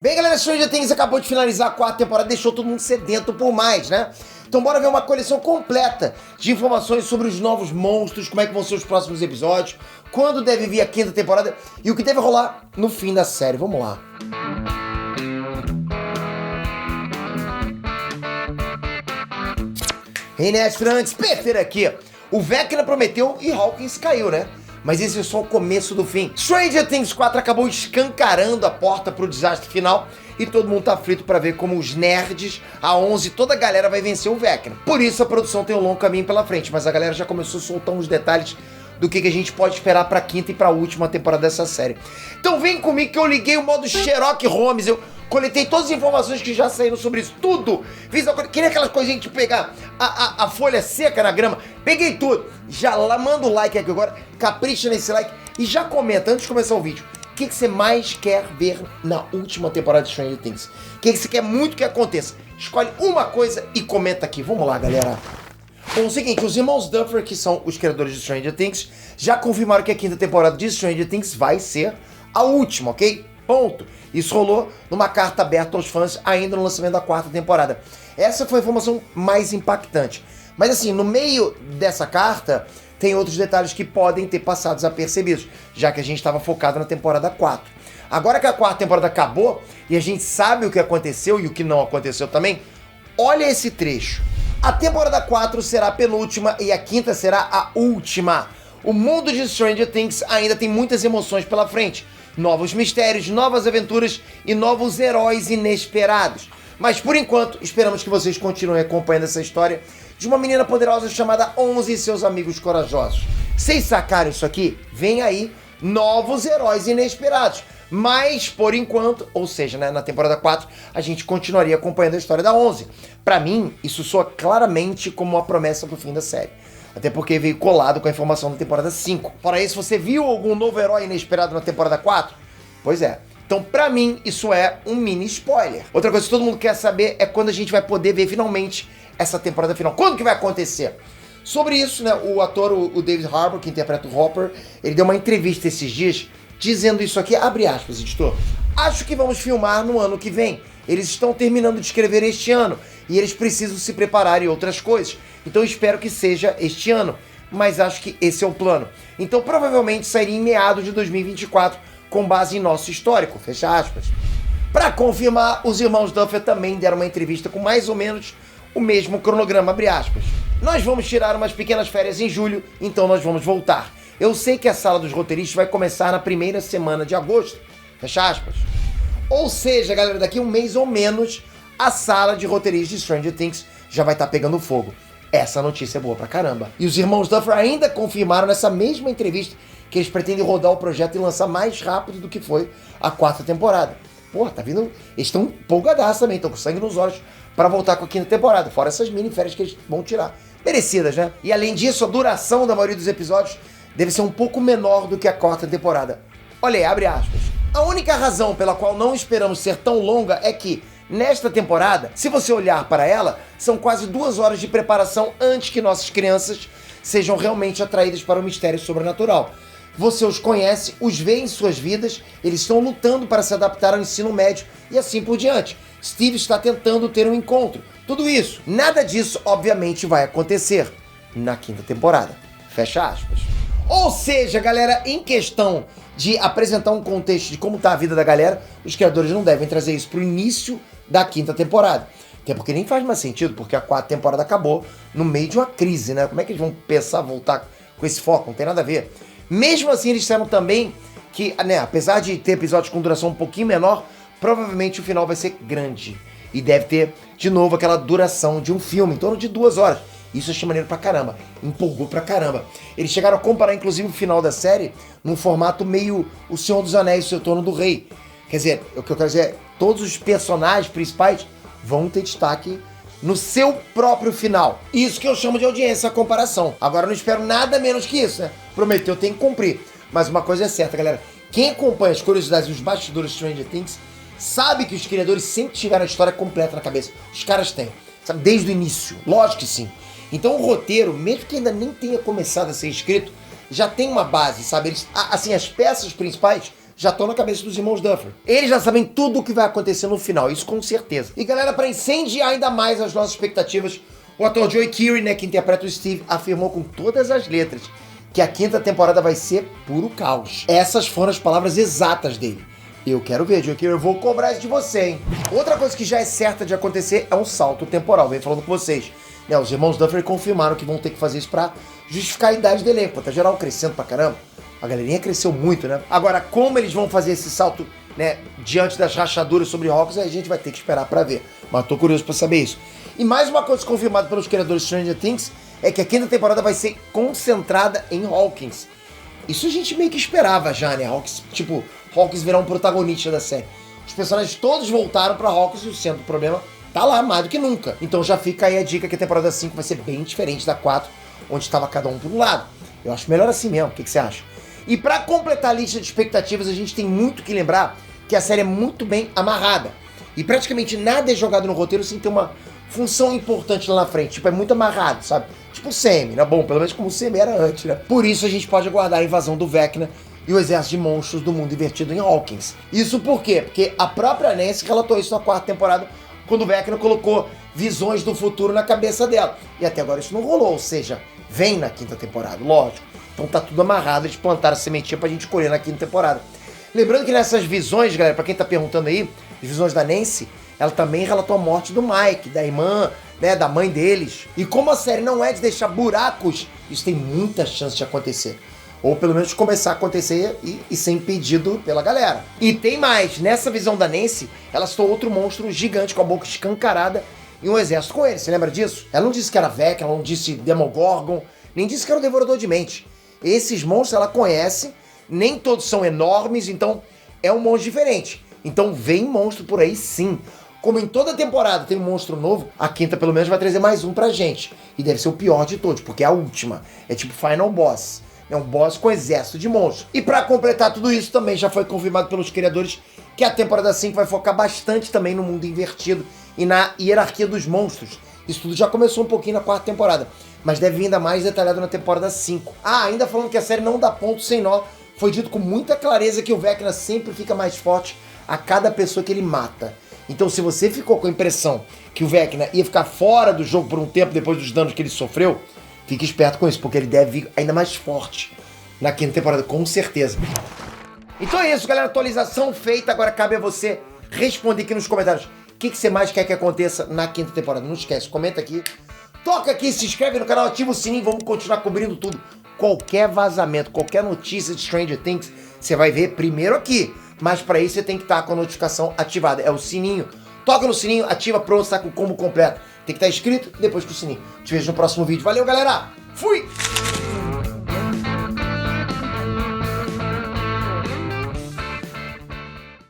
Bem, galera, Stranger Things acabou de finalizar a quarta temporada, deixou todo mundo sedento por mais, né? Então bora ver uma coleção completa de informações sobre os novos monstros, como é que vão ser os próximos episódios, quando deve vir a quinta temporada e o que deve rolar no fim da série. Vamos lá. Hey, né, estranhos, Peter aqui. O Vecna prometeu e Hawkins caiu, né? Mas esse é só o começo do fim. Stranger Things 4 acabou escancarando a porta pro desastre final e todo mundo tá aflito pra ver como os nerds, a 11, toda a galera vai vencer o Vecna. Por isso a produção tem um longo caminho pela frente, mas a galera já começou a soltar uns detalhes do que a gente pode esperar pra quinta e pra última temporada dessa série. Então vem comigo que eu liguei o modo Sherlock Holmes, eu coletei todas as informações que já saíram sobre isso, tudo. Fiz que nem aquelas coisinhas de pegar a folha seca na grama. Peguei tudo. Já lá, manda o like aqui agora, capricha nesse like e já comenta, antes de começar o vídeo, o que você mais quer ver na última temporada de Stranger Things? O que você quer muito que aconteça? Escolhe uma coisa e comenta aqui. Vamos lá, galera. Bom, é o seguinte, os irmãos Duffer, que são os criadores de Stranger Things, já confirmaram que a quinta temporada de Stranger Things vai ser a última, ok? Ponto. Isso rolou numa carta aberta aos fãs ainda no lançamento da quarta temporada. Essa foi a informação mais impactante. Mas assim, no meio dessa carta, tem outros detalhes que podem ter passado desapercebidos, já que a gente estava focado na temporada 4. Agora que a quarta temporada acabou e a gente sabe o que aconteceu e o que não aconteceu também, olha esse trecho. A temporada 4 será a penúltima e a quinta será a última. O mundo de Stranger Things ainda tem muitas emoções pela frente. Novos mistérios, novas aventuras e novos heróis inesperados. Mas por enquanto, esperamos que vocês continuem acompanhando essa história de uma menina poderosa chamada 11 e seus amigos corajosos. Vocês sacaram isso aqui? Vem aí novos heróis inesperados. Mas por enquanto, ou seja, né, na temporada 4, a gente continuaria acompanhando a história da 11. Pra mim, isso soa claramente como uma promessa pro fim da série. Até porque veio colado com a informação da temporada 5. Fora isso, você viu algum novo herói inesperado na temporada 4? Pois é. Então, pra mim, isso é um mini spoiler. Outra coisa que todo mundo quer saber é quando a gente vai poder ver finalmente essa temporada final. Quando que vai acontecer? Sobre isso, né, o ator, o David Harbour, que interpreta o Hopper, ele deu uma entrevista esses dias dizendo isso aqui, abre aspas, editor. Acho que vamos filmar no ano que vem. Eles estão terminando de escrever este ano e eles precisam se preparar em outras coisas. Então espero que seja este ano, mas acho que esse é o plano. Então provavelmente sairia em meados de 2024 com base em nosso histórico, fecha aspas. Para confirmar, os irmãos Duffer também deram uma entrevista com mais ou menos o mesmo cronograma, abre aspas. Nós vamos tirar umas pequenas férias em julho, então nós vamos voltar. Eu sei que a sala dos roteiristas vai começar na primeira semana de agosto, fecha aspas. Ou seja, galera, daqui a um mês ou menos, a sala de roteiristas de Stranger Things já vai estar pegando fogo. Essa notícia é boa pra caramba. E os irmãos Duffer ainda confirmaram nessa mesma entrevista que eles pretendem rodar o projeto e lançar mais rápido do que foi a quarta temporada. Pô, tá vindo... Eles estão empolgadaços também, estão com sangue nos olhos pra voltar com a quinta temporada, fora essas mini férias que eles vão tirar. Merecidas, né? E além disso, a duração da maioria dos episódios deve ser um pouco menor do que a quarta temporada. Olha aí, abre aspas. A única razão pela qual não esperamos ser tão longa é que, nesta temporada, se você olhar para ela, são quase 2 horas de preparação antes que nossas crianças sejam realmente atraídas para o mistério sobrenatural. Você os conhece, os vê em suas vidas, eles estão lutando para se adaptar ao ensino médio e assim por diante. Steve está tentando ter um encontro. Tudo isso, nada disso, obviamente, vai acontecer na quinta temporada. Fecha aspas. Ou seja, galera, em questão de apresentar um contexto de como tá a vida da galera, os criadores não devem trazer isso pro início da quinta temporada. Até porque nem faz mais sentido, porque a quarta temporada acabou no meio de uma crise, né? Como é que eles vão pensar voltar com esse foco? Não tem nada a ver. Mesmo assim, eles disseram também que, né, apesar de ter episódios com duração um pouquinho menor, provavelmente o final vai ser grande. E deve ter, de novo, aquela duração de um filme, em torno de 2 horas. Isso eu achei maneiro pra caramba, empolgou pra caramba. Eles chegaram a comparar, inclusive, o final da série num formato meio O Senhor dos Anéis, O Retorno do Rei. Quer dizer, o que eu quero dizer é, todos os personagens principais vão ter destaque no seu próprio final. Isso que eu chamo de audiência, a comparação. Agora eu não espero nada menos que isso, né? Prometeu, tem que cumprir. Mas uma coisa é certa, galera. Quem acompanha as curiosidades e os bastidores de Stranger Things sabe que os criadores sempre tiveram a história completa na cabeça. Os caras têm, sabe? Desde o início. Lógico que sim. Então o roteiro, mesmo que ainda nem tenha começado a ser escrito, já tem uma base, sabe? Eles, assim, as peças principais já estão na cabeça dos irmãos Duffer. Eles já sabem tudo o que vai acontecer no final, isso com certeza. E galera, para incendiar ainda mais as nossas expectativas, o ator Joey Keery, né, que interpreta o Steve, afirmou com todas as letras que a 5ª temporada vai ser puro caos. Essas foram as palavras exatas dele. Eu quero ver, Joey Keery, eu vou cobrar isso de você, hein? Outra coisa que já é certa de acontecer é um salto temporal, venho falando com vocês. Né, os irmãos Duffer confirmaram que vão ter que fazer isso pra justificar a idade do elenco, tá geral crescendo pra caramba. A galerinha cresceu muito, né? Agora, como eles vão fazer esse salto, né, diante das rachaduras sobre Hawkins, a gente vai ter que esperar pra ver. Mas tô curioso pra saber isso. E mais uma coisa confirmada pelos criadores de Stranger Things é que a 5ª temporada vai ser concentrada em Hawkins. Isso a gente meio que esperava já, né? Hawkins virar um protagonista da série. Os personagens todos voltaram pra Hawkins e o centro do problema tá lá mais do que nunca. Então já fica aí a dica que a temporada 5 vai ser bem diferente da 4, onde estava cada um por um lado. Eu acho melhor assim mesmo, o que você acha? E pra completar a lista de expectativas, a gente tem muito que lembrar que a série é muito bem amarrada. E praticamente nada é jogado no roteiro sem ter uma função importante lá na frente. Tipo, é muito amarrado, sabe? Tipo o Semi, né? Bom, pelo menos como o Semi era antes, né? Por isso a gente pode aguardar a invasão do Vecna e o exército de monstros do mundo invertido em Hawkins. Isso por quê? Porque a própria Nancy relatou isso na 4ª temporada, quando o Vecna colocou visões do futuro na cabeça dela. E até agora isso não rolou, ou seja, vem na 5ª temporada, lógico. Então tá tudo amarrado, eles plantaram a sementinha pra gente colher na 5ª temporada. Lembrando que nessas visões, galera, pra quem tá perguntando aí, as visões da Nancy, ela também relatou a morte do Mike, da irmã, né, da mãe deles. E como a série não é de deixar buracos, isso tem muita chance de acontecer. Ou pelo menos começar a acontecer e ser impedido pela galera. E tem mais, nessa visão da Nancy, ela citou outro monstro gigante com a boca escancarada e um exército com ele, você lembra disso? Ela não disse que era Vecna, ela não disse Demogorgon, nem disse que era o Devorador de Mente. Esses monstros ela conhece, nem todos são enormes, então é um monstro diferente. Então vem monstro por aí sim. Como em toda temporada tem um monstro novo, a 5ª pelo menos vai trazer mais um pra gente. E deve ser o pior de todos, porque é a última. É tipo Final Boss. É um boss com exército de monstros. E pra completar tudo isso, também já foi confirmado pelos criadores que a temporada 5 vai focar bastante também no mundo invertido e na hierarquia dos monstros. Isso tudo já começou um pouquinho na 4ª temporada, mas deve vir ainda mais detalhado na temporada 5. Ah, ainda falando que a série não dá ponto sem nó, foi dito com muita clareza que o Vecna sempre fica mais forte a cada pessoa que ele mata. Então se você ficou com a impressão que o Vecna ia ficar fora do jogo por um tempo depois dos danos que ele sofreu, fique esperto com isso, porque ele deve vir ainda mais forte na 5ª temporada, com certeza. Então é isso, galera. Atualização feita. Agora cabe a você responder aqui nos comentários o que você mais quer que aconteça na 5ª temporada. Não esquece, comenta aqui. Toca aqui, se inscreve no canal, ativa o sininho. Vamos continuar cobrindo tudo. Qualquer vazamento, qualquer notícia de Stranger Things, você vai ver primeiro aqui. Mas para isso você tem que estar com a notificação ativada. É o sininho. Toca no sininho, ativa, pronto, está com o combo completo. Tem que estar inscrito e depois com o sininho. Te vejo no próximo vídeo. Valeu, galera! Fui!